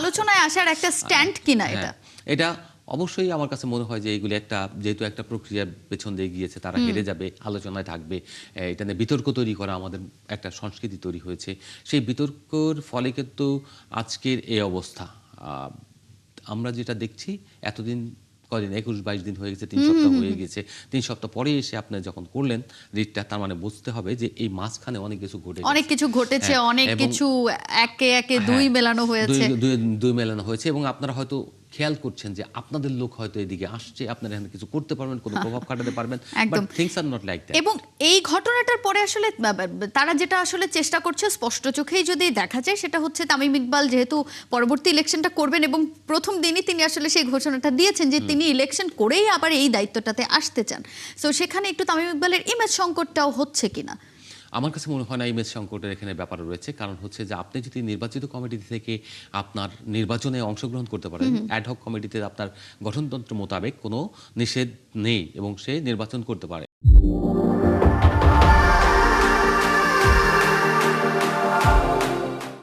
আলোচনায় আসার একটা স্ট্যান্ড কিনা এটা? এটা অবশ্যই আমার কাছে মনে হয় যে এইগুলি যেহেতু একটা প্রক্রিয়ার পেছন দিয়ে গিয়েছে, তারা হেরে যাবে, আলোচনায় থাকবে, এটা নিয়ে বিতর্ক তৈরি করা আমাদের একটা সংস্কৃতি তৈরি হয়েছে। সেই বিতর্কর ফলে কিন্তু আজকের এই অবস্থা। আমরা যেটা দেখছি এতদিন, কদিন 21-22 দিন হয়ে গেছে, 3 সপ্তাহ হয়ে গেছে, 3 সপ্তাহ পরে এসে আপনি যখন করলেন রিটটা, তার মানে বুঝতে হবে যে এই মাঝখানে অনেক কিছু অনেক কিছু ঘটেছে, অনেক কিছু একে একে দুই মেলানো হয়েছে, দুই মেলানো হয়েছে, এবং আপনারা হয়তো খেয়াল করছেন যে আপনাদের লোক হয়তো এদিকে আসছে, আপনারা এখানে কিছু করতে পারবেন, কোনো প্রভাব খাটাতে পারবেন, but things are not like that. এবং এই ঘটনাটার পরে আসলে তারা যেটা আসলে চেষ্টা করছে স্পষ্ট চোখেই যদি দেখা যায়, সেটা হচ্ছে তামিম ইকবাল যেহেতু পরবর্তী ইলেকশনটা করবেন এবং প্রথম দিনই তিনি আসলে সেই ঘোষণাটা দিয়েছেন যে তিনি ইলেকশন করেই আবার এই দায়িত্বটাতে আসতে চান। সো সেখানে একটু তামিম ইকবালের ইমেজ সংকটটাও হচ্ছে কিনা? আমার কাছে মনে হয় না ইমেজ সংকটের এখানে ব্যাপার রয়েছে। কারণ হচ্ছে যে আপনি যদি নির্বাচিত কমিটি থেকে আপনার নির্বাচনে অংশগ্রহণ করতে পারেন, অ্যাডহক কমিটিতে আপনার গঠনতন্ত্র মোতাবেক কোনো নিষেধ নেই এবং সে নির্বাচন করতে পারে।